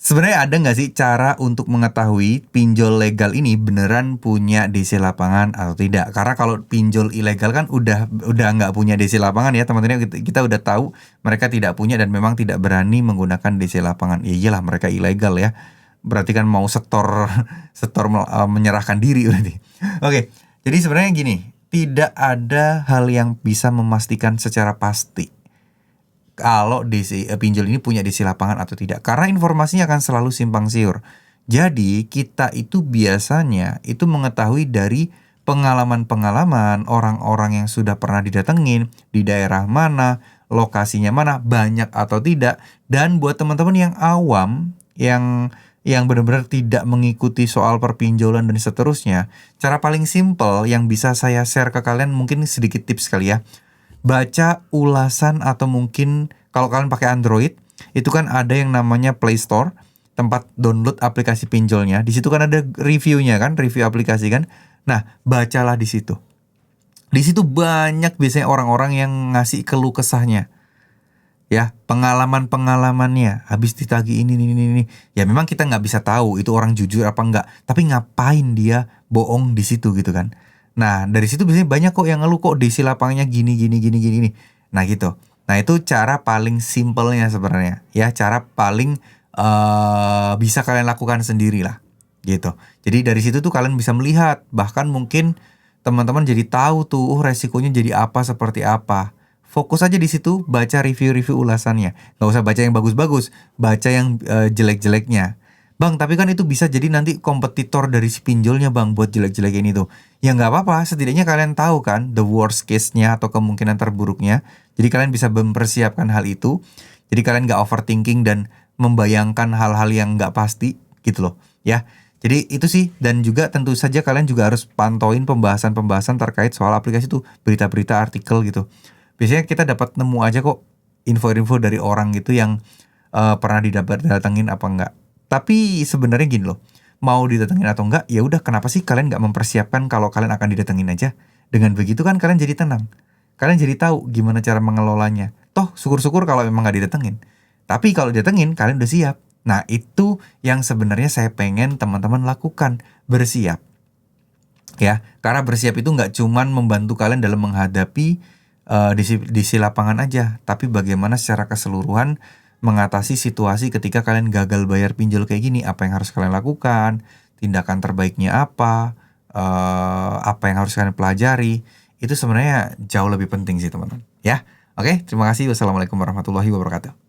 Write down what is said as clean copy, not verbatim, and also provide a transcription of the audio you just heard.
Sebenarnya ada nggak sih cara untuk mengetahui pinjol legal ini beneran punya DC lapangan atau tidak? Karena kalau pinjol ilegal kan udah nggak punya DC lapangan ya teman-teman. Kita udah tahu mereka tidak punya dan memang tidak berani menggunakan DC lapangan. Ya iyalah mereka ilegal ya. Berarti kan mau setor menyerahkan diri berarti. Oke, jadi sebenarnya gini, tidak ada hal yang bisa memastikan secara pasti kalau pinjol ini punya DC lapangan atau tidak, karena informasinya akan selalu simpang siur. Jadi kita itu biasanya itu mengetahui dari pengalaman-pengalaman orang-orang yang sudah pernah didatengin di daerah mana, lokasinya mana, banyak atau tidak. Dan buat teman-teman yang awam, yang benar-benar tidak mengikuti soal perpinjolan dan seterusnya, cara paling simple yang bisa saya share ke kalian mungkin sedikit tips kali ya. Baca ulasan atau mungkin kalau kalian pakai Android itu kan ada yang namanya Play Store, tempat download aplikasi pinjolnya. Di situ kan ada reviewnya kan, review aplikasi kan. Nah, bacalah di situ. Di situ banyak biasanya orang-orang yang ngasih keluh kesahnya. Ya, pengalaman-pengalamannya habis ditagih ini. Ya memang kita nggak bisa tahu itu orang jujur apa enggak. Tapi ngapain dia bohong di situ gitu kan. Nah, dari situ biasanya banyak kok yang ngeluh kok DC lapangannya gini. Nah, gitu. Nah, itu cara paling simpelnya sebenarnya. Ya, cara paling bisa kalian lakukan sendiri lah. Gitu. Jadi dari situ tuh kalian bisa melihat. Bahkan mungkin teman-teman jadi tahu tuh resikonya jadi apa, seperti apa. Fokus aja di situ, baca review-review ulasannya. Nggak usah baca yang bagus-bagus, baca yang jelek-jeleknya. Bang, tapi kan itu bisa jadi nanti kompetitor dari si pinjolnya bang buat jelek-jelekin itu. Ya nggak apa-apa, setidaknya kalian tahu kan the worst case-nya atau kemungkinan terburuknya. Jadi kalian bisa mempersiapkan hal itu. Jadi kalian nggak overthinking dan membayangkan hal-hal yang nggak pasti gitu loh. Ya, jadi itu sih. Dan juga tentu saja kalian juga harus pantauin pembahasan-pembahasan terkait soal aplikasi itu. Berita-berita, artikel gitu. Biasanya kita dapat nemu aja kok info-info dari orang gitu yang pernah didatengin apa enggak. Tapi sebenarnya gini loh, mau didatengin atau enggak, ya udah kenapa sih kalian nggak mempersiapkan kalau kalian akan didatengin aja? Dengan begitu kan kalian jadi tenang. Kalian jadi tahu gimana cara mengelolanya. Toh syukur-syukur kalau memang nggak didatengin. Tapi kalau didatengin kalian udah siap. Nah itu yang sebenarnya saya pengen teman-teman lakukan, bersiap. Ya, karena bersiap itu nggak cuman membantu kalian dalam menghadapi di lapangan aja, tapi bagaimana secara keseluruhan mengatasi situasi ketika kalian gagal bayar pinjol kayak gini. Apa yang harus kalian lakukan, tindakan terbaiknya apa yang harus kalian pelajari. Itu sebenarnya jauh lebih penting sih teman-teman ya. Oke, terima kasih. Wassalamualaikum warahmatullahi wabarakatuh.